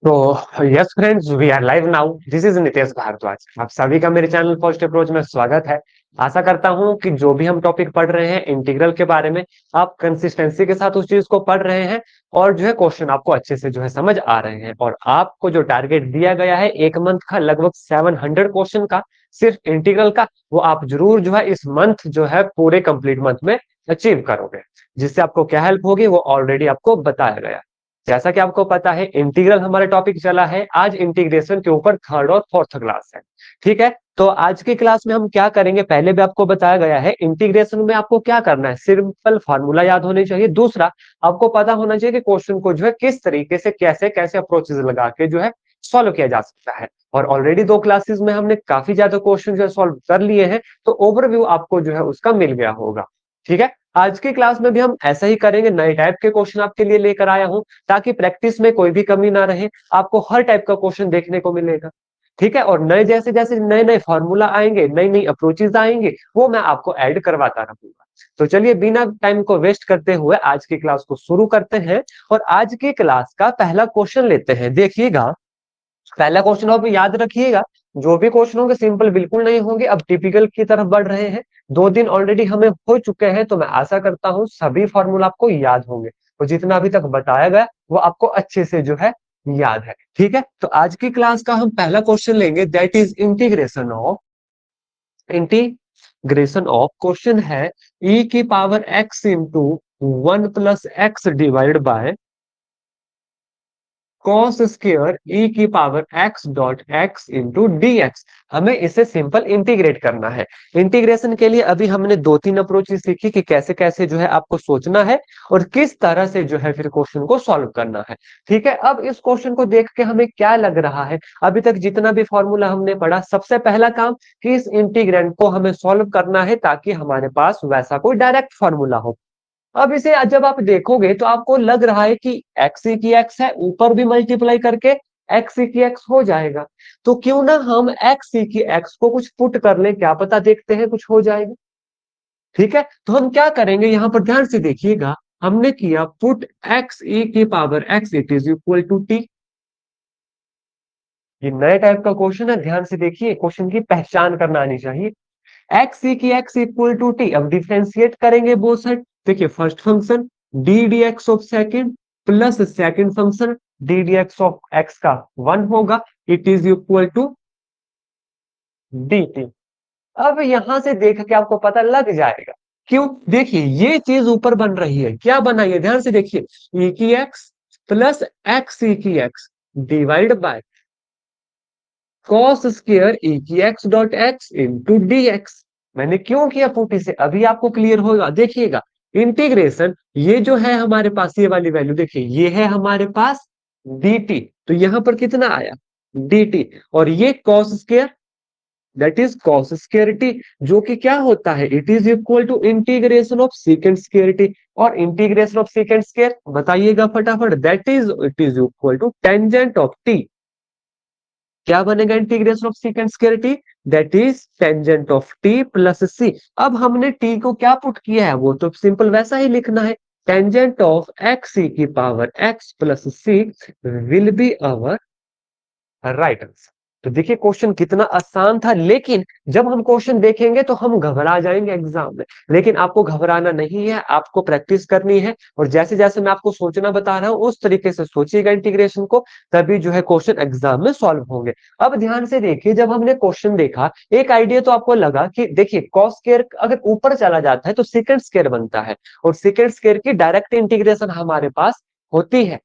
तो yes friends, we are live now. This is Nitesh Bhardwaj. आप सभी का मेरे चैनल फर्स्ट अप्रोच में स्वागत है। आशा करता हूं कि जो भी हम टॉपिक पढ़ रहे हैं इंटीग्रल के बारे में, आप कंसिस्टेंसी के साथ उस चीज को पढ़ रहे हैं और जो है क्वेश्चन आपको अच्छे से जो है समझ आ रहे हैं। और आपको जो टारगेट दिया गया है एक मंथ का, लगभग 700 क्वेश्चन का, सिर्फ इंटीग्रल का, वो आप जरूर जो है इस मंथ जो है पूरे कंप्लीट मंथ में अचीव करोगे। जिससे आपको क्या हेल्प होगी वो ऑलरेडी आपको बताया गया। जैसा कि आपको पता है इंटीग्रल हमारा टॉपिक चला है, आज इंटीग्रेशन के ऊपर थर्ड और फोर्थ क्लास है। ठीक है, तो आज की क्लास में हम क्या करेंगे, पहले भी आपको बताया गया है। इंटीग्रेशन में आपको क्या करना है, सिंपल फार्मूला याद होने चाहिए। दूसरा, आपको पता होना चाहिए कि क्वेश्चन को जो है किस तरीके से कैसे कैसे अप्रोचेस लगा के जो है सॉल्व किया जा सकता है। और ऑलरेडी 2 क्लासेस में हमने काफी ज्यादा क्वेश्चन जो है सॉल्व कर लिए हैं, तो ओवरव्यू आपको जो है उसका मिल गया होगा। ठीक है, आज की क्लास में भी हम ऐसा ही करेंगे, नए टाइप के क्वेश्चन आपके लिए लेकर आया हूं, ताकि प्रैक्टिस में कोई भी कमी ना रहे। आपको हर टाइप का क्वेश्चन देखने को मिलेगा। ठीक है, और नए जैसे जैसे नए नए फॉर्मूला आएंगे, नई नई अप्रोचेज आएंगे, वो मैं आपको ऐड करवाता रहूंगा। तो चलिए बिना टाइम को वेस्ट करते हुए आज की क्लास को शुरू करते हैं। और आज की क्लास का पहला क्वेश्चन लेते हैं। देखिएगा, पहला क्वेश्चन आप याद रखिएगा। जो भी क्वेश्चन होंगे सिंपल बिल्कुल नहीं होंगे, अब टिपिकल की तरफ बढ़ रहे हैं। 2 दिन ऑलरेडी हमें हो चुके हैं, तो मैं आशा करता हूं सभी फॉर्मूला आपको याद होंगे। तो जितना अभी तक बताया गया वो आपको अच्छे से जो है याद है। ठीक है, तो आज की क्लास का हम पहला क्वेश्चन लेंगे, that is integration of question है e की power x into 1 + x divide by cos square e की power x dot x into d x. हमें इसे सिंपल इंटीग्रेट करना है। इंटीग्रेशन के लिए अभी हमने 2-3 अप्रोच सीखी कि कैसे कैसे जो है आपको सोचना है और किस तरह से जो है फिर क्वेश्चन को सॉल्व करना है। ठीक है, अब इस क्वेश्चन को देख के हमें क्या लग रहा है, अभी तक जितना भी फॉर्मूला हमने पढ़ा, सबसे पहला काम कि इस इंटीग्रेंड को हमें सॉल्व करना है ताकि हमारे पास वैसा कोई डायरेक्ट फॉर्मूला हो। अब इसे जब आप देखोगे तो आपको लग रहा है कि एक्स की एक्स है, ऊपर भी मल्टीप्लाई करके एक्स की एक्स हो जाएगा। तो क्यों ना हम एक्स की एक्स को कुछ पुट कर लें, क्या पता देखते हैं कुछ हो जाएगा। ठीक है, तो हम क्या करेंगे, यहां पर ध्यान से देखिएगा। हमने किया पुट एक्स ई की power x it is equal to t. ये नए टाइप का क्वेश्चन है, ध्यान से देखिए, क्वेश्चन की पहचान करना आनी चाहिए। एक्स ई की एक्स इक्वल टू टी, अब डिफरेंशिएट करेंगे बोथ साइड। देखिए, first function d d x of second plus second function d d x of x का 1 होगा, it is equal to d t. अब यहां से देख के आपको पता लग जाएगा क्यों। देखिए, ये चीज ऊपर बन रही है, क्या बना है ध्यान से देखिए, ई की एक्स प्लस एक्स ई की x divide by cos square e की x dot x into d x. मैंने क्यों किया पुट इसे, अभी आपको क्लियर होगा। देखिएगा, इंटीग्रेशन ये जो है हमारे पास, ये वाली वैल्यू देखिए, ये है हमारे पास dt, तो यहां पर कितना आया dt, और ये cos square, that is cos square t, जो कि क्या होता है, it is equal to integration of second square t. और इंटीग्रेशन ऑफ सेकेंड स्क्वायर बताइएगा फटाफट, that is it is equal to tangent of t. क्या बनेगा integration of second square t, that is tangent of t plus c. अब हमने T को क्या put किया है, वो तो सिंपल वैसा ही लिखना है, टेंजेंट ऑफ एक्स ई की power x plus c will be our right answer. तो देखिए क्वेश्चन कितना आसान था, लेकिन जब हम क्वेश्चन देखेंगे तो हम घबरा जाएंगे एग्जाम में। लेकिन आपको घबराना नहीं है, आपको प्रैक्टिस करनी है। और जैसे जैसे मैं आपको सोचना बता रहा हूं उस तरीके से सोचिएगा इंटीग्रेशन को, तभी जो है क्वेश्चन एग्जाम में सॉल्व होंगे। अब ध्यान से देखिए, जब हमने क्वेश्चन देखा एक आइडिया तो आपको लगा कि देखिए कॉस स्क्वायर अगर ऊपर चला जाता है तो सेकंड स्क्वायर बनता है, और सेकंड स्क्वायर की डायरेक्ट इंटीग्रेशन हमारे पास होती है।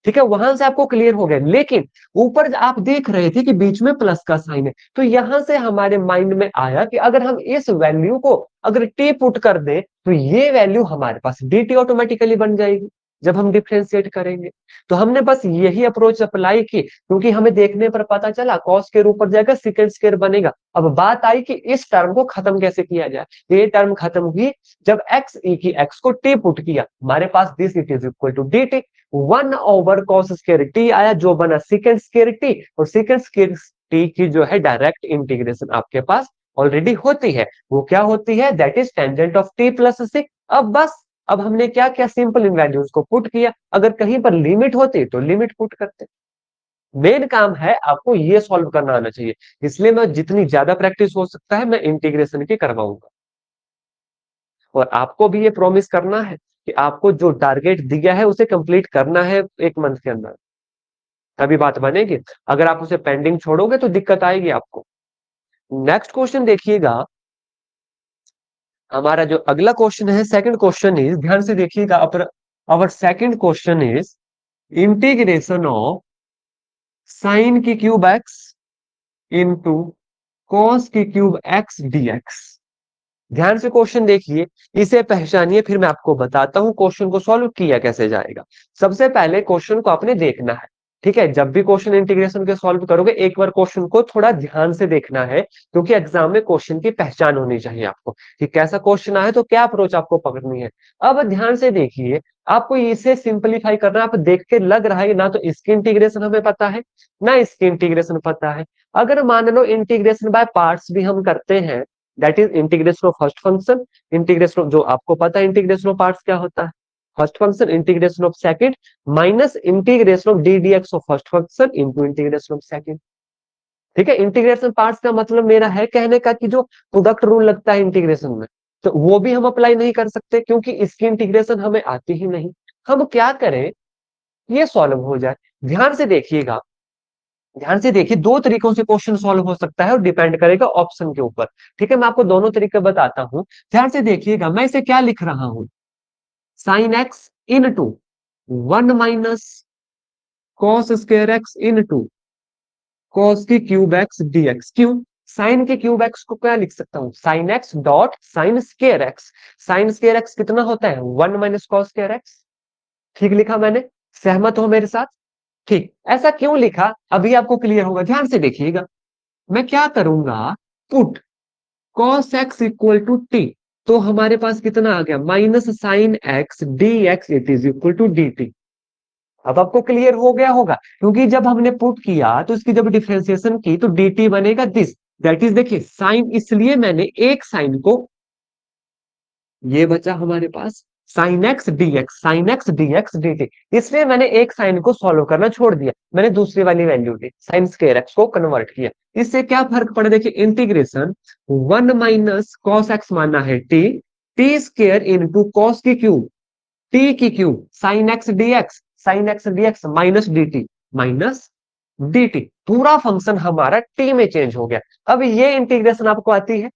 ठीक है, वहां से आपको क्लियर हो गया। लेकिन ऊपर आप देख रहे थे कि बीच में प्लस का साइन है, तो यहां से हमारे माइंड में आया कि अगर हम इस वैल्यू को अगर टी पुट कर दें तो ये वैल्यू हमारे पास डी टी ऑटोमेटिकली बन जाएगी जब हम डिफ्रेंशिएट करेंगे। तो हमने बस यही अप्रोच अप्लाई की, क्योंकि हमें देखने पर पता चला कॉस के ऊपर जाएगा सेकंड स्क्वायर बनेगा। अब बात आई कि इस टर्म को खत्म कैसे किया जाए। ये टर्म खत्म हुई जब एक्स ई की एक्स को टी पुट किया, हमारे पास this it is equal to d t. 1/cos square t आया जो बना सेकंड स्क्वायर टी, और सेकंड स्क्वायर टी की जो है डायरेक्ट इंटीग्रेशन आपके पास ऑलरेडी होती है। वो क्या होती है, that is tangent of t plus c. अब बस, अब हमने क्या किया, सिंपल इन वैल्यूज को पुट किया। अगर कहीं पर लिमिट होती तो लिमिट पुट करते। मेन काम है आपको ये सॉल्व करना आना चाहिए, इसलिए मैं जितनी ज्यादा प्रैक्टिस हो सकता है मैं इंटीग्रेशन की करवाऊंगा। और आपको भी ये प्रॉमिस करना है कि आपको जो टारगेट दिया है उसे कंप्लीट करना है 1 मंथ के अंदर, तभी बात बनेगी। अगर आप उसे पेंडिंग छोड़ोगे तो दिक्कत आएगी आपको। नेक्स्ट क्वेश्चन देखिएगा, हमारा जो अगला क्वेश्चन है, सेकंड क्वेश्चन इज, ध्यान से देखिएगा, अवर second question is integration of sign की क्यूब एक्स इंटू कॉस की क्यूब एक्स डीएक्स। ध्यान से क्वेश्चन देखिए, इसे पहचानिए, फिर मैं आपको बताता हूं क्वेश्चन को सॉल्व किया कैसे जाएगा। सबसे पहले क्वेश्चन को आपने देखना है, ठीक है। जब भी क्वेश्चन इंटीग्रेशन के सॉल्व करोगे एक बार क्वेश्चन को थोड़ा ध्यान से देखना है, क्योंकि एग्जाम में क्वेश्चन की पहचान होनी चाहिए आपको कि कैसा क्वेश्चन आया तो क्या अप्रोच आपको पकड़नी है। अब ध्यान से देखिए, आपको इसे सिंपलीफाई करना है। आप देख के लग रहा है ना तो इसकी इंटीग्रेशन हमें पता है ना इसकी इंटीग्रेशन पता है। अगर मान लो इंटीग्रेशन बाय पार्ट्स भी हम करते हैं, that is integration of first function, integration जो आपको पता है इंटीग्रेशन ऑफ पार्ट्स क्या होता है, first function integration of second minus integration of d dx of first function into integration of second. ठीक है, इंटीग्रेशन पार्ट्स का मतलब मेरा है कहने का कि जो प्रोडक्ट रूल लगता है इंटीग्रेशन में, तो वो भी हम अप्लाई नहीं कर सकते क्योंकि इसकी इंटीग्रेशन हमें आती ही नहीं। हम क्या करें, ये सॉल्व हो जाए। ध्यान से देखिएगा, ध्यान से देखिए, दो तरीकों से क्वेश्चन सॉल्व हो सकता है और डिपेंड करेगा ऑप्शन के ऊपर। ठीक है, मैं आपको दोनों तरीके बताता हूं। ध्यान से देखिएगा, मैं इसे क्या लिख रहा हूं, sine x into 1 - cos square x into cos की क्यूब एक्स डीएक्स। क्यों, साइन के क्यूब एक्स को क्या लिख सकता हूं, sine x dot sine square x. Sine square x कितना होता है, 1 - कॉस स्क्र एक्स। ठीक लिखा मैंने, सहमत हो मेरे साथ। ठीक, ऐसा क्यों लिखा अभी आपको क्लियर होगा, ध्यान से देखिएगा। मैं क्या करूंगा, put cos x equal to t, तो हमारे पास कितना आ गया, minus sine x d x it is equal to d t. अब आपको क्लियर हो गया होगा, क्योंकि जब हमने पुट किया तो इसकी जब डिफरेंशिएशन की तो डी टी बनेगा दिस, दैट इज, देखिए साइन, इसलिए मैंने एक साइन को, ये बचा हमारे पास sine x dx, sine x dx dt, इसलिए मैंने एक साइन को सॉल्व करना छोड़ दिया, मैंने दूसरी वाली वैल्यू ली, साइन स्क्वायर एक्स को कन्वर्ट किया। इससे क्या फर्क पड़ा, देखिए इंटीग्रेशन 1 - कॉस एक्स माना है t, t square into cos की क्यूब, टी की cube, sine x dx, sine x dx minus d t, minus d t, पूरा फंक्शन हमारा टी में चेंज हो गया। अब ये इंटीग्रेशन आपको आती है,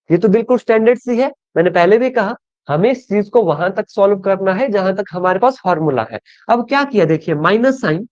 ये तो बिल्कुल स्टैंडर्ड सी है। मैंने पहले भी कहा, हमें इस चीज को वहां तक सॉल्व करना है जहां तक हमारे पास फॉर्मूला है। अब क्या किया, देखिए माइनस साइन,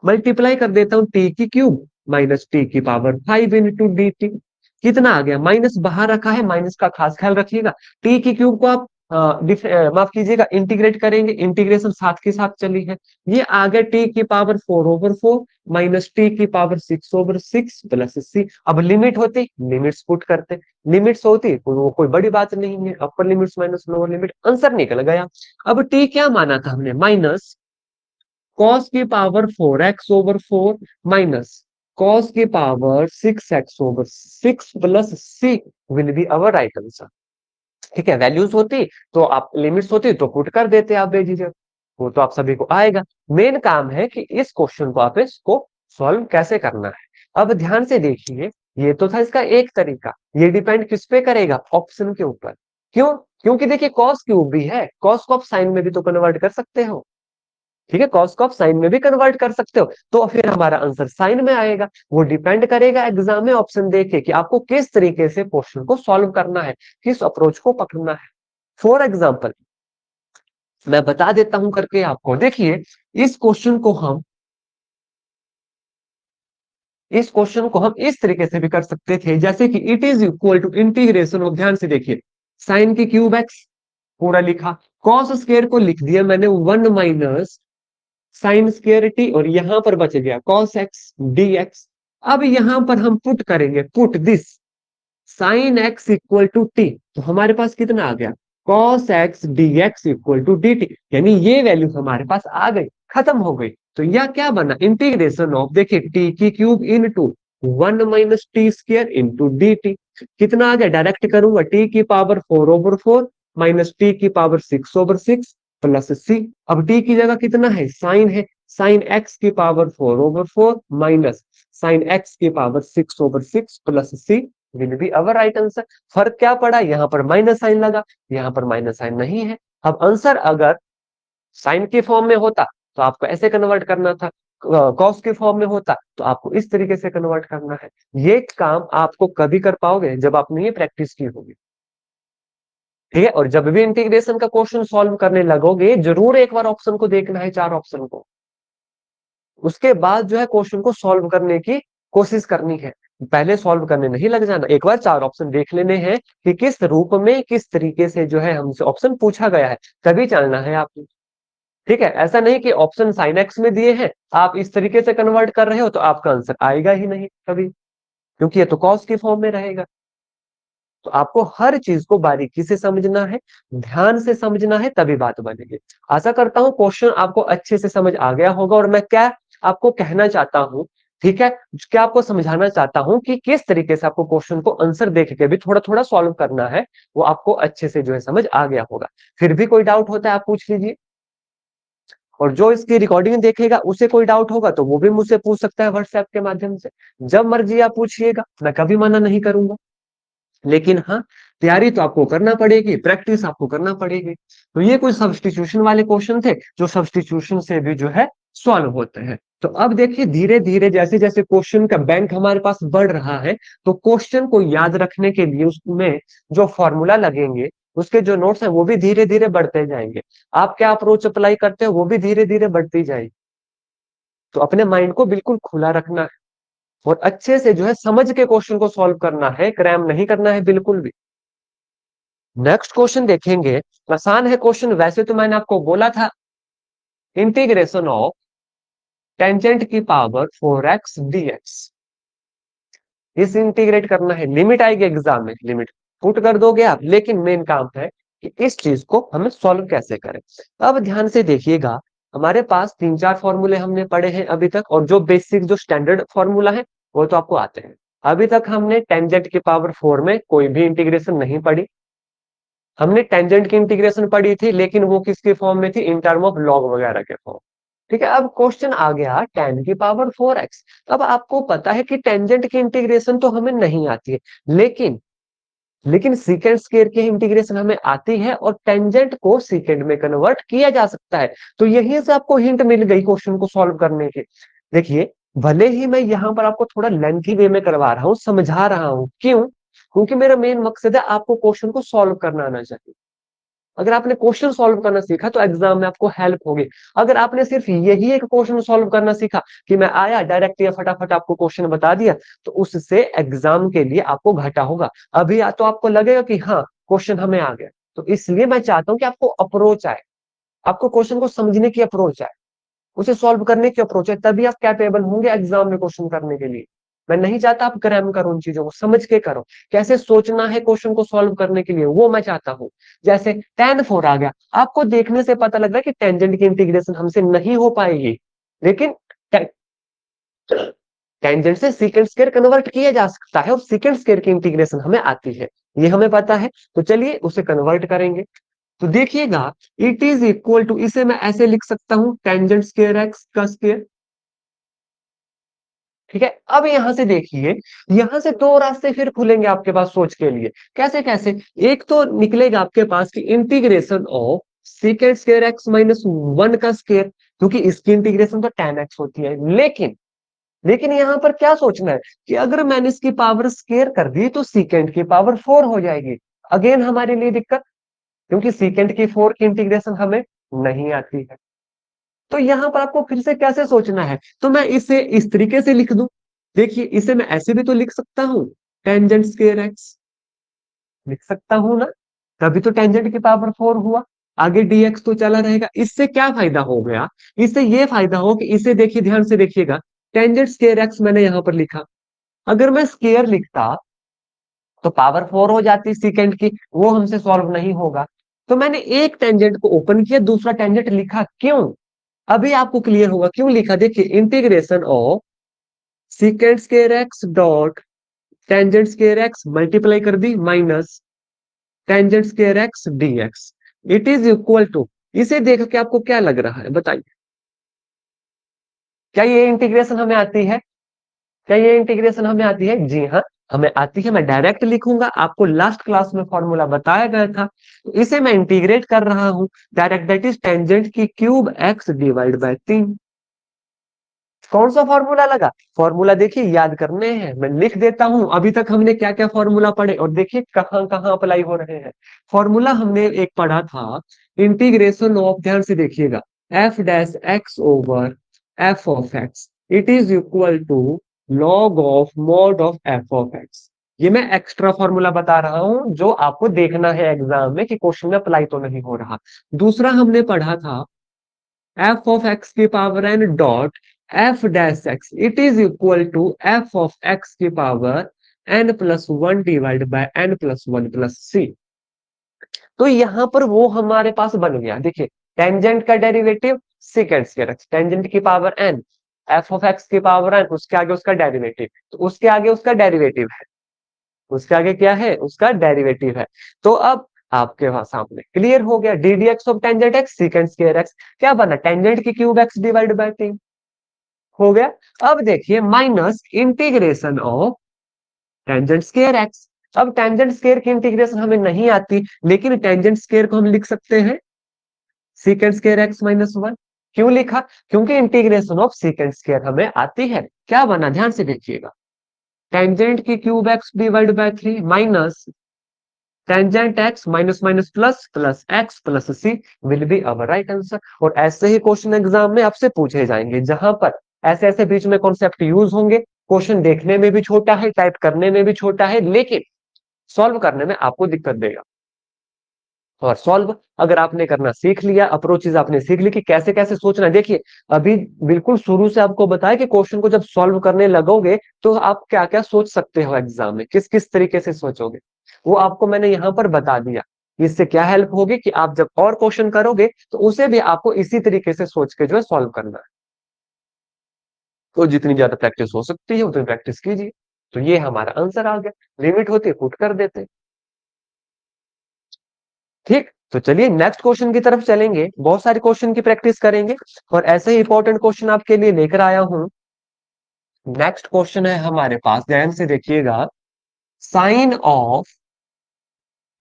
मल्टीप्लाई कर देता हूं टी की क्यूब माइनस टी की पावर 5 इंटू डी टी। कितना आ गया, माइनस बाहर रखा है, माइनस का खास ख्याल रखिएगा। टी की क्यूब को आप माफ कीजिएगा, इंटीग्रेट करेंगे, इंटीग्रेशन साथ के साथ चली है, ये आ गया टी की पावर 4/4 माइनस टी की पावर 6/6 प्लस सी। अब लिमिट होती, लिमिट्स पुट करते, लिमिट्स होती वो कोई बड़ी बात नहीं है, upper limits minus lower limit, answer निकल गया। अब टी क्या माना था हमने, माइनस कॉस की पावर 4x/4 माइनस कॉस की power 6x/6 plus c will be our right answer. ठीक है, वैल्यूज होती तो आप, लिमिट्स होती तो पुट कर देते आप बेझिझक, वो तो आप सभी को आएगा। मेन काम है कि इस क्वेश्चन को आप इसको सॉल्व कैसे करना है। अब ध्यान से देखिए, ये तो था इसका एक तरीका, ये डिपेंड किस पे करेगा, ऑप्शन के ऊपर। क्यों, क्योंकि देखिए कॉस क्यूब भी है, कॉस को आप साइन में भी तो कन्वर्ट कर सकते हो। ठीक है, कॉस को आप साइन में भी कन्वर्ट कर सकते हो, तो फिर हमारा आंसर साइन में आएगा। वो डिपेंड करेगा एग्जाम में ऑप्शन देके कि आपको किस तरीके से क्वेश्चन को सॉल्व करना है, किस अप्रोच को पकड़ना है। फॉर एग्जाम्पल मैं बता देता हूं करके आपको, देखिए इस क्वेश्चन को हम, इस क्वेश्चन को हम इस तरीके से भी कर सकते थे, जैसे कि it is equal to integration of, ध्यान से देखिए, साइन की क्यूब एक्स पूरा लिखा, कॉस स्क्वायर को लिख दिया मैंने 1 - साइन स्क्वायर टी, और यहां पर बच गया कॉस एक्स डी एक्स। अब यहां पर हम पुट करेंगे, put this sine x equal to t, तो हमारे पास कितना आ गया, cos x d x equal to d t, यानी ये वैल्यू हमारे पास आ गई, खत्म हो गई। तो यह क्या बना, इंटीग्रेशन ऑफ, देखिए टी की cube into 1 - t square into d t. कितना आ गया, डायरेक्ट करूंगा, टी की पावर 4/4 माइनस टी की पावर 6/6 प्लस सी। अब टी की जगह कितना है, साइन है, साइन एक्स की पावर 4/4 माइनस साइन एक्स की power 6/6 plus c will be our right answer. फर्क क्या पड़ा, यहाँ पर माइनस साइन लगा, यहाँ पर माइनस साइन नहीं है। अब आंसर अगर साइन के फॉर्म में होता तो आपको ऐसे कन्वर्ट करना था, कॉस के फॉर्म में होता तो आपको इस तरीके से कन्वर्ट करना है। ये काम आपको कभी कर पाओगे जब आपने ये प्रैक्टिस की होगी। ठीक है, और जब भी इंटीग्रेशन का क्वेश्चन सॉल्व करने लगोगे जरूर एक बार ऑप्शन को देखना है, चार ऑप्शन को, उसके बाद जो है क्वेश्चन को सॉल्व करने की कोशिश करनी है। पहले सॉल्व करने नहीं लग जाना, एक बार चार ऑप्शन देख लेने हैं कि किस रूप में किस तरीके से जो है हमसे ऑप्शन पूछा गया है, तभी चलना है आपको। ठीक है, ऐसा नहीं कि ऑप्शन साइन एक्स में दिए हैं, आप इस तरीके से कन्वर्ट कर रहे हो तो आपका आंसर आएगा ही नहीं कभी, क्योंकि ये तो कॉस की फॉर्म में रहेगा। तो आपको हर चीज को बारीकी से समझना है, ध्यान से समझना है, तभी बात बनेगी। आशा करता हूँ क्वेश्चन आपको अच्छे से समझ आ गया होगा, और मैं क्या आपको कहना चाहता हूँ, ठीक है, क्या आपको समझाना चाहता हूँ कि किस तरीके से आपको क्वेश्चन को आंसर देख के भी थोड़ा थोड़ा सॉल्व करना है, वो आपको अच्छे से जो है समझ आ गया होगा। फिर भी कोई डाउट होता है आप पूछ लीजिए, और जो इसकी रिकॉर्डिंग देखेगा उसे कोई डाउट होगा तो वो भी मुझसे पूछ सकता है व्हाट्सएप के माध्यम से। जब मर्जी आप पूछिएगा, मैं कभी मना नहीं करूंगा। लेकिन हाँ, तैयारी तो आपको करना पड़ेगी, प्रैक्टिस आपको करना पड़ेगी। तो ये कुछ सब्स्टिट्यूशन वाले क्वेश्चन थे जो सब्स्टिट्यूशन से भी जो है सॉल्व होते हैं। तो अब देखिए धीरे धीरे जैसे जैसे क्वेश्चन का बैंक हमारे पास बढ़ रहा है, तो क्वेश्चन को याद रखने के लिए उसमें जो फॉर्मूला लगेंगे, उसके जो नोट्स हैं वो भी धीरे धीरे बढ़ते जाएंगे। आप क्या अप्रोच अप्लाई करते हो वो भी धीरे धीरे बढ़ती जाएगी। तो अपने माइंड को बिल्कुल खुला रखना है, और अच्छे से जो है समझ के क्वेश्चन को सॉल्व करना है, क्रैम नहीं करना है बिल्कुल भी। नेक्स्ट क्वेश्चन देखेंगे, आसान है क्वेश्चन, वैसे तो मैंने आपको बोला था इंटीग्रेशन ऑफ टेंजेंट की पावर 4x dx, इस इंटीग्रेट करना है। लिमिट आएगी एग्जाम में, लिमिट पुट कर दोगे आप, लेकिन मेन काम है कि इस चीज को हमें सॉल्व कैसे करें। अब ध्यान से देखिएगा, हमारे पास तीन चार फॉर्मूले हमने पढ़े हैं अभी तक, और जो बेसिक जो स्टैंडर्ड फॉर्मूला है वो तो आपको आते हैं। अभी तक हमने टेंजेंट की पावर 4 में कोई भी इंटीग्रेशन नहीं पढ़ी। हमने टेंजेंट की इंटीग्रेशन पढ़ी थी, लेकिन वो किसके फॉर्म में थी, इन टर्म ऑफ लॉग वगैरह के फॉर्म। ठीक है, अब क्वेश्चन आ गया टेन की पावर 4x। अब आपको पता है कि टेंजेंट की इंटीग्रेशन तो हमें नहीं आती है, लेकिन लेकिन सीकेंड स्क्वायर की इंटीग्रेशन हमें आती है, और टेंजेंट को सीकेंड में कन्वर्ट किया जा सकता है। तो यहीं से आपको हिंट मिल गई क्वेश्चन को सॉल्व करने की। देखिए, भले ही मैं यहाँ पर आपको थोड़ा लेंथी वे में करवा रहा हूँ, समझा रहा हूँ, क्यों, क्योंकि मेरा मेन मकसद है आपको क्वेश्चन को सॉल्व करना आना चाहिए। अगर आपने क्वेश्चन सॉल्व करना सीखा तो एग्जाम में आपको हेल्प होगी। अगर आपने सिर्फ यही एक क्वेश्चन सॉल्व करना सीखा कि मैं आया डायरेक्ट या फटाफट आपको क्वेश्चन बता दिया, तो उससे एग्जाम के लिए आपको घाटा होगा। अभी तो आपको लगेगा कि हाँ क्वेश्चन हमें आ गया। तो इसलिए मैं चाहता हूँ कि आपको अप्रोच आए, आपको क्वेश्चन को समझने की अप्रोच आए, उसे सॉल्व करने की अप्रोच है, तभी आप कैपेबल होंगे एग्जाम में क्वेश्चन करने के लिए। मैं नहीं चाहता आप ग्राम करो, उन चीजों को समझ के करो, कैसे सोचना है क्वेश्चन को सॉल्व करने के लिए वो मैं चाहता हूँ। जैसे tan 4 आ गया, आपको देखने से पता लग रहा है कि टेंजेंट की इंटीग्रेशन हमसे नहीं हो पाएगी, लेकिन टेंजेंट से सीकेंड स्क्वायर कन्वर्ट किया जा सकता है, और सीकेंड स्क्वायर की इंटीग्रेशन हमें आती है, ये हमें पता है। तो चलिए उसे कन्वर्ट करेंगे। तो देखिएगा, इट इज इक्वल टू, इसे मैं ऐसे लिख सकता हूं टेंजेंट स्क्वायर एक्स का स्क्वायर। ठीक है, अब यहां से देखिए, यहां से दो रास्ते फिर खुलेंगे आपके पास सोच के लिए। कैसे कैसे, एक तो निकलेगा आपके पास की integration of second square x minus 1 का स्क्वायर, क्योंकि इसकी इंटीग्रेशन तो tan एक्स होती है। लेकिन यहां पर क्या सोचना है कि अगर मैंने इसकी पावर स्क्वायर कर दी तो सीकेंड की पावर 4 हो जाएगी। अगेन हमारे लिए दिक्कत, क्योंकि सीकेंड की 4 की इंटीग्रेशन हमें नहीं आती है। तो यहां पर आपको फिर से कैसे सोचना है, तो मैं इसे इस तरीके से लिख दूं। देखिए, इसे मैं ऐसे भी तो लिख सकता हूं, टेंजेंट स्क्वायर एक्स लिख सकता हूं ना, तभी तो टेंजेंट की पावर 4 हुआ। आगे dx तो चला रहेगा। इससे क्या फायदा हो गया, इससे ये फायदा हो कि इसे देखिए, ध्यान से देखिएगा, टेंजेंट स्क्वायर एक्स मैंने यहां पर लिखा, अगर मैं स्क्वायर लिखता तो पावर 4 हो जाती सेकेंड की, वो हमसे सॉल्व नहीं होगा। तो मैंने एक टेंजेंट को ओपन किया, दूसरा टेंजेंट लिखा, क्यों, अभी आपको क्लियर होगा क्यों लिखा। देखिए, integration of second square x dot tangent square x multiply कर दी minus tangent square x dx, it is equal to, इसे देख के आपको क्या लग रहा है बताइए। क्या ये इंटीग्रेशन हमें आती है? क्या ये इंटीग्रेशन हमें आती है? जी हाँ, हमें आती है। मैं डायरेक्ट लिखूंगा, आपको लास्ट क्लास में फॉर्मूला बताया गया था, तो इसे मैं इंटीग्रेट कर रहा हूं डायरेक्ट। दैट इज टेंजेंट की क्यूब एक्स डिवाइड बाय 3। कौन सा फॉर्मूला लगा? फॉर्मूला देखिए याद करने हैं, मैं लिख देता हूं। अभी तक हमने क्या क्या फॉर्मूला पढ़े और देखिए कहां कहां अप्लाई हो रहे हैं। फॉर्मूला हमने एक पढ़ा था, इंटीग्रेशन ऑफ, ध्यान से देखिएगा, f dash x over f of x, it is equal to log of mod of f of x. ये मैं एक्स्ट्रा फॉर्मूला बता रहा हूं जो आपको देखना है एग्जाम में कि क्वेश्चन में अप्लाई तो नहीं हो रहा। दूसरा हमने पढ़ा था एफ ऑफ एक्स की power n dot f dash x, it is equal to f of x की power n plus one divide by n plus one plus c. तो यहां पर वो हमारे पास बन गया, देखिए टेंजेंट का derivative second square x, tangent की power n, f of x की पावर एन, उसके आगे उसका डेरिवेटिव, तो उसके आगे उसका डेरिवेटिव है, उसके आगे क्या है? उसका डेरिवेटिव है। तो अब आपके वहां सामने क्लियर हो गया, D d x of tangent x सीकेंड square x क्या बना? टेंजेंट की क्यूब एक्स डिवाइड बाय 3 हो गया। अब देखिए minus integration of tangent square x. अब टेंजेंट स्क्वायर की इंटीग्रेशन हमें नहीं आती, लेकिन टेंजेंट स्क्वायर को हम लिख सकते हैं सीकेंड स्क्वायर एक्स माइनस वन। क्यों लिखा? क्योंकि इंटीग्रेशन ऑफ सीकेंड स्क्वायर हमें आती है। क्या बना? ध्यान से देखिएगा, टेंजेंट की cube x divide by 3 minus tangent x minus minus plus plus x plus c will be our right answer. और ऐसे ही क्वेश्चन एग्जाम में आपसे पूछे जाएंगे, जहां पर ऐसे ऐसे बीच में कॉन्सेप्ट यूज होंगे। क्वेश्चन देखने में भी छोटा है, टाइप करने में भी छोटा है, लेकिन सॉल्व करने में आपको दिक्कत देगा। और सॉल्व अगर आपने करना सीख लिया, अप्रोचेज आपने सीख ली कि कैसे कैसे सोचना है। देखिए अभी बिल्कुल शुरू से आपको बताया कि क्वेश्चन को जब सॉल्व करने लगोगे तो आप क्या क्या सोच सकते हो एग्जाम में, किस किस तरीके से सोचोगे, वो आपको मैंने यहाँ पर बता दिया। इससे क्या हेल्प होगी कि आप जब और क्वेश्चन करोगे तो उसे भी आपको इसी तरीके से सोच के जो है सॉल्व करना है। तो जितनी ज्यादा प्रैक्टिस हो सकती है उतनी प्रैक्टिस कीजिए। तो ये हमारा आंसर आ गया, लिमिट होती है पुट कर देते। ठीक, तो चलिए नेक्स्ट क्वेश्चन की तरफ चलेंगे, बहुत सारे क्वेश्चन की प्रैक्टिस करेंगे और ऐसे ही इंपॉर्टेंट क्वेश्चन आपके लिए लेकर आया हूं। नेक्स्ट क्वेश्चन है हमारे पास, ध्यान से देखिएगा, sine of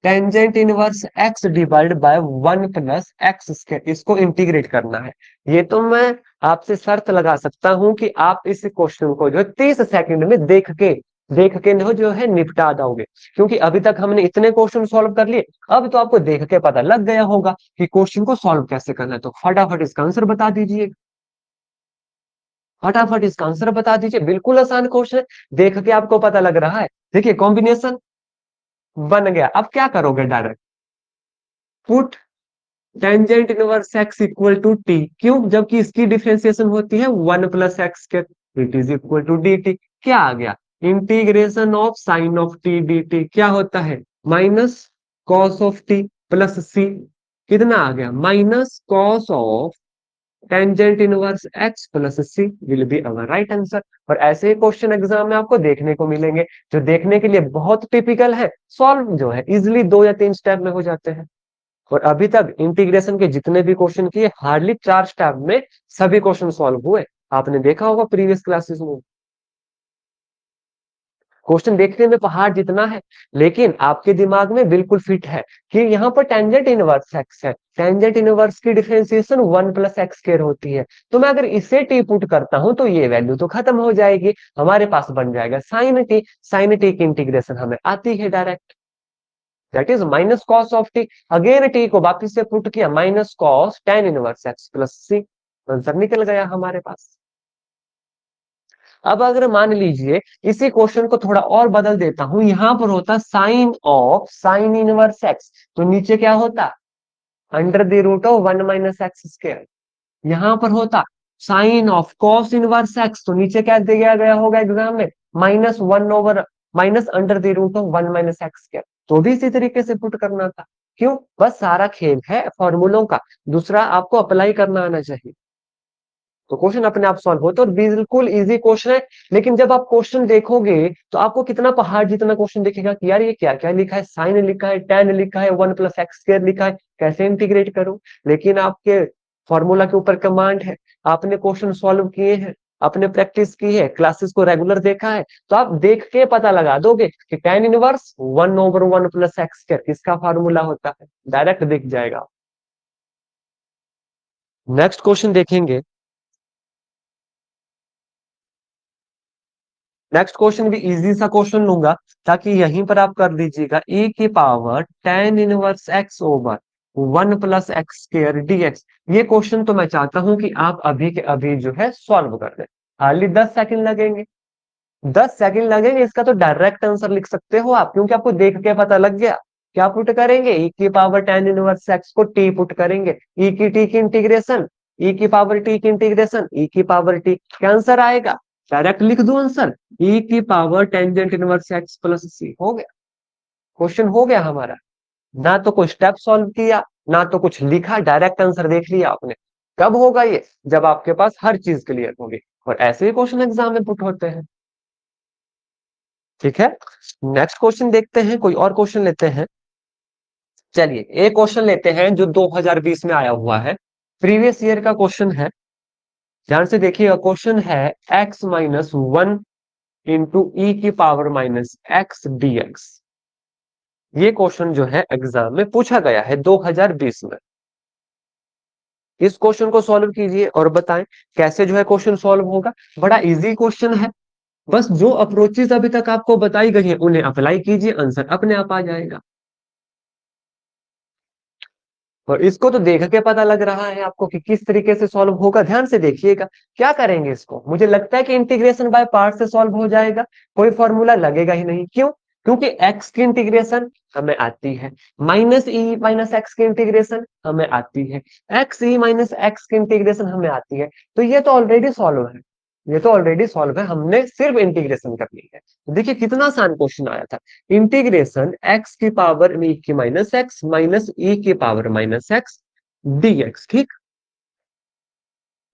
tangent inverse x divide by one plus x square, इसको इंटीग्रेट करना है। ये तो मैं आपसे शर्त लगा सकता हूं कि आप इस क्वेश्चन को जो है 30 सेकंड में देख के जो है निपटा दोगे, क्योंकि अभी तक हमने इतने क्वेश्चन सॉल्व कर लिए। अब तो आपको देख के पता लग गया होगा कि क्वेश्चन को सॉल्व कैसे करना है। तो फटाफट इसका आंसर बता दीजिए, फटाफट इसका आंसर बता दीजिए। बिल्कुल आसान क्वेश्चन है, देख के आपको पता लग रहा है। देखिए कॉम्बिनेशन बन गया, अब क्या करोगे? Direct put tangent inverse x equal to t, क्यों? जबकि इसकी डिफरेंशिएशन होती है वन प्लस एक्स के, it is equal to d t. क्या आ गया? Integration of sine of t d t क्या होता है? Minus cos of t plus c, कितना आ गया? Minus cos of tangent inverse x plus c will be our right answer. और ऐसे ही क्वेश्चन एग्जाम में आपको देखने को मिलेंगे जो देखने के लिए बहुत टिपिकल है, सॉल्व जो है इजिली 2 या 3 स्टेप में हो जाते हैं। और अभी तक इंटीग्रेशन के जितने भी क्वेश्चन किए हार्डली 4 स्टेप में सभी क्वेश्चन सॉल्व हुए। आपने देखा होगा प्रीवियस क्लासेस में, क्वेश्चन देखने में पहाड़ जितना है, लेकिन आपके दिमाग में बिल्कुल फिट है कि यहाँ पर टेंजेंट इनवर्स एक्स है, टेंजेंट इनवर्स की differentiation one plus x square होती है। तो मैं अगर इसे टी पुट करता हूं तो ये वैल्यू तो खत्म हो जाएगी, हमारे पास बन जाएगा साइन टी। साइन टी की इंटीग्रेशन हमें आती है direct, that is minus cos of t. Again t को वापिस से पुट किया, minus cos tan inverse x plus c, answer निकल गया हमारे पास। अब अगर मान लीजिए इसी क्वेश्चन को थोड़ा और बदल देता हूं, यहां पर होता sine of sine inverse x, तो नीचे क्या होता? Under the root of one minus x square. यहां पर होता sine of cos inverse x, तो नीचे क्या दिया गया होगा एग्जाम में? Minus one over minus under the root of one minus x square. तो भी इसी तरीके से पुट करना था। क्यों? बस सारा खेल है फॉर्मूलों का, दूसरा आपको अप्लाई करना आना चाहिए, तो क्वेश्चन अपने आप सॉल्व होता है। और बिल्कुल इजी क्वेश्चन है, लेकिन जब आप क्वेश्चन देखोगे तो आपको कितना पहाड़ जितना क्वेश्चन दिखेगा कि यार ये क्या क्या लिखा है, साइन लिखा है, टेन लिखा है, वन प्लस एक्स स्क्वायर लिखा है, कैसे इंटीग्रेट करूं। लेकिन आपके फॉर्मूला के ऊपर कमांड है, आपने क्वेश्चन सॉल्व किए हैं, आपने प्रैक्टिस की है, क्लासेस को रेगुलर देखा है, तो आप देख के पता लगा दोगे कि tan inverse 1/1 plus x square किसका फॉर्मूला होता है, डायरेक्ट दिख जाएगा। नेक्स्ट क्वेश्चन देखेंगे। नेक्स्ट क्वेश्चन भी इजी सा क्वेश्चन लूंगा ताकि यहीं पर आप कर लीजिएगा। e की power tan inverse x over 1 plus x square dx। ये क्वेश्चन तो मैं चाहता हूं कि आप अभी के अभी जो है सॉल्व कर दें, हार्डली 10 सेकंड लगेंगे। 10 सेकंड लगेंगे, इसका तो डायरेक्ट आंसर लिख सकते हो आप, क्योंकि आपको देख के पता लग गया। क्या पुट करेंगे, e की पावर tan इनवर्स x को t पुट करेंगे, e की t की इंटीग्रेशन, e की पावर t की इंटीग्रेशन, e की पावर t, क्या आंसर आएगा, डायरेक्ट लिख दो आंसर, e की power tangent inverse x plus c। हो गया, क्वेश्चन हो गया हमारा। ना तो कोई स्टेप सॉल्व किया, ना तो कुछ लिखा, डायरेक्ट आंसर देख लिया आपने। कब होगा ये, जब आपके पास हर चीज क्लियर होगी, और ऐसे ही क्वेश्चन एग्जाम में पुट होते हैं। ठीक है, नेक्स्ट क्वेश्चन देखते हैं, कोई और क्वेश्चन लेते हैं। चलिए एक क्वेश्चन लेते हैं जो 2020 में आया हुआ है, प्रीवियस ईयर का क्वेश्चन है। ध्यान से देखिएगा, क्वेश्चन है x-1 इंटू ई की पावर माइनस एक्स dx। ये क्वेश्चन जो है एग्जाम में पूछा गया है 2020 में। इस क्वेश्चन को सॉल्व कीजिए और बताएं कैसे जो है क्वेश्चन सॉल्व होगा। बड़ा इजी क्वेश्चन है, बस जो अप्रोचेज अभी तक आपको बताई गई है उन्हें अप्लाई कीजिए, आंसर अपने आप आ जाएगा। और इसको तो देख के पता लग रहा है आपको कि किस तरीके से सॉल्व होगा। ध्यान से देखिएगा क्या करेंगे इसको, मुझे लगता है कि इंटीग्रेशन बाय पार्ट से सॉल्व हो जाएगा, कोई फॉर्मूला लगेगा ही नहीं। क्यों, क्योंकि एक्स की इंटीग्रेशन हमें आती है, माइनस ई माइनस एक्स की इंटीग्रेशन हमें आती है, एक्स ई माइनस एक्स की इंटीग्रेशन हमें आती है, तो ये तो ऑलरेडी सॉल्व है, ये तो ऑलरेडी सॉल्व है, हमने सिर्फ इंटीग्रेशन करनी है। तो देखिए कितना आसान क्वेश्चन आया था, इंटीग्रेशन एक्स की पावर ई की माइनस एक्स माइनस ई की पावर माइनस एक्स dx। ठीक,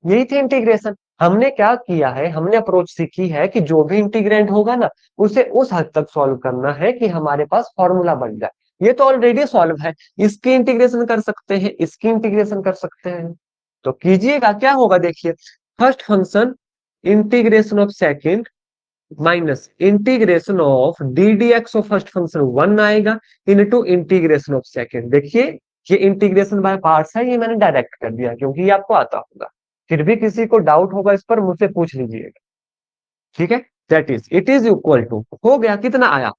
यही थी इंटीग्रेशन। हमने क्या किया है, हमने अप्रोच सीखी है कि जो भी इंटीग्रेंट होगा ना उसे उस हद तक सॉल्व करना है कि हमारे पास फॉर्मूला बन जाए। ये तो ऑलरेडी सॉल्व है, इसकी इंटीग्रेशन कर सकते हैं, इसकी इंटीग्रेशन कर सकते हैं, तो कीजिएगा क्या होगा देखिए। First function integration of second minus integration of D d x of first function 1 आएगा इनटू इंटीग्रेशन ऑफ सेकंड। देखिए ये इंटीग्रेशन बाय पार्ट्स है, ये मैंने डायरेक्ट कर दिया क्योंकि ये आपको आता होगा। फिर भी किसी को डाउट होगा इस पर, मुझसे पूछ लीजिएगा। ठीक है, that is it is equal to, हो गया कितना आया,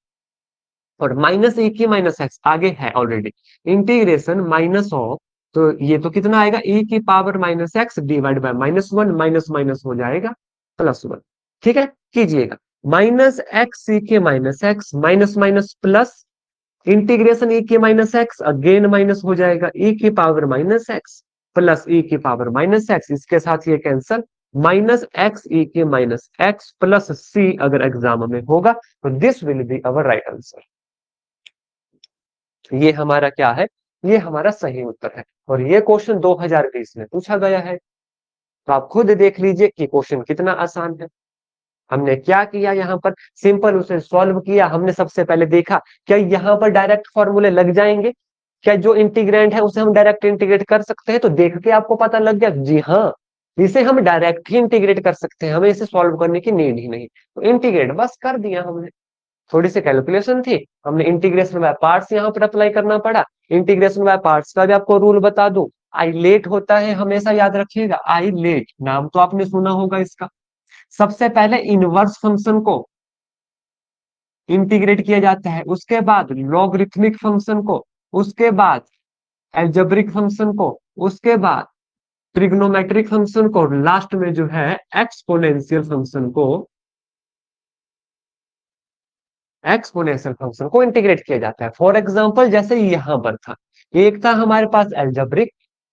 और माइनस ए की माइनस एक्स आगे है ऑलरेडी, इंटीग्रेशन माइनस ऑफ, तो ये तो कितना आएगा e की power minus x divide bye minus one, minus minus हो जाएगा प्लस वन। ठीक है, कीजिएगा माइनस एक्स ई के minus x minus minus plus integration e की माइनस एक्स अगेन माइनस हो जाएगा e की power minus x plus e की पावर माइनस एक्स, इसके साथ ये कैंसल, माइनस एक्स ई की माइनस एक्स प्लस सी अगर एग्जाम में होगा तो this will be our right answer. ये हमारा क्या है, ये हमारा सही उत्तर है, और ये क्वेश्चन 2020 में पूछा गया है। तो आप खुद देख लीजिए कि क्वेश्चन कितना आसान है। हमने क्या किया, यहाँ पर सिंपल उसे सॉल्व किया। हमने सबसे पहले देखा क्या यहाँ पर डायरेक्ट फॉर्मूले लग जाएंगे, क्या जो इंटीग्रेंट है उसे हम डायरेक्ट इंटीग्रेट कर सकते हैं, तो देख के आपको पता लग गया जी हाँ, इसे हम डायरेक्ट ही इंटीग्रेट कर सकते हैं, हमें इसे सॉल्व करने की नीड ही नहीं, तो इंटीग्रेट बस कर दिया हमने। थोड़ी सी कैलकुलेशन थी, हमने इंटीग्रेशन बाय पार्ट्स यहाँ पर अप्लाई करना पड़ा। इंटीग्रेशन बाय पार्ट्स का भी आपको रूल बता दूं, आई लेट होता है, हमेशा याद रखिएगा, आई लेट नाम तो आपने सुना होगा इसका। सबसे पहले इनवर्स फंक्शन को इंटीग्रेट किया जाता है, उसके बाद लॉगरिथमिक फंक्शन को, उसके बाद एल्जेब्रिक फंक्शन को, उसके बाद ट्रिग्नोमेट्रिक फंक्शन को, लास्ट में जो है एक्सपोनेंशियल फंक्शन को, एक्सपोनेंशियल फंक्शन को इंटीग्रेट किया जाता है। फॉर एग्जांपल जैसे यहाँ पर था, एक था हमारे पास एल्जेब्रिक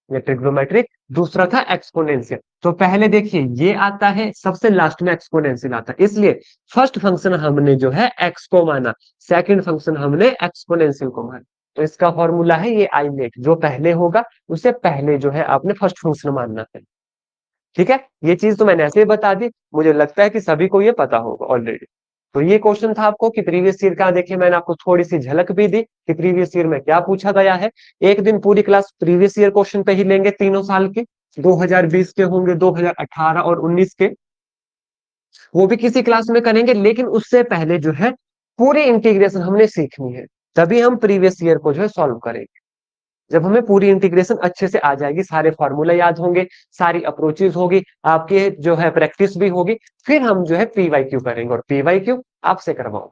या ट्रिग्नोमेट्रिक, दूसरा था एक्सपोनेंशियल। तो पहले देखिए ये आता है, सबसे लास्ट में एक्सपोनेंशियल आता है, इसलिए फर्स्ट फंक्शन हमने जो है एक्स को माना, सेकंड फंक्शन हमने एक्सपोनेंशियल को माना। तो इसका फॉर्मूला है ये आई लेट, जो पहले होगा उसे पहले जो है आपने फर्स्ट फंक्शन मानना है। ठीक है, ये चीज तो मैंने ऐसे ही बता दी, मुझे लगता है कि सभी को ये पता होगा ऑलरेडी। तो ये क्वेश्चन था आपको कि प्रीवियस ईयर का, देखिए मैंने आपको थोड़ी सी झलक भी दी कि प्रीवियस ईयर में क्या पूछा गया है। एक दिन पूरी क्लास प्रीवियस ईयर क्वेश्चन पे ही लेंगे, तीनों साल के, 2020 के होंगे, 2018 और 19 के, वो भी किसी क्लास में करेंगे। लेकिन उससे पहले जो है पूरी इंटीग्रेशन हमने सीखनी है, तभी हम प्रीवियस ईयर को जो है सॉल्व करेंगे। जब हमें पूरी इंटीग्रेशन अच्छे से आ जाएगी, सारे फॉर्मूला याद होंगे, सारी अप्रोचेज होगी, आपके जो है प्रैक्टिस भी होगी, फिर हम जो है पीवाईक्यू करेंगे, और पीवाईक्यू आपसे करवाऊं।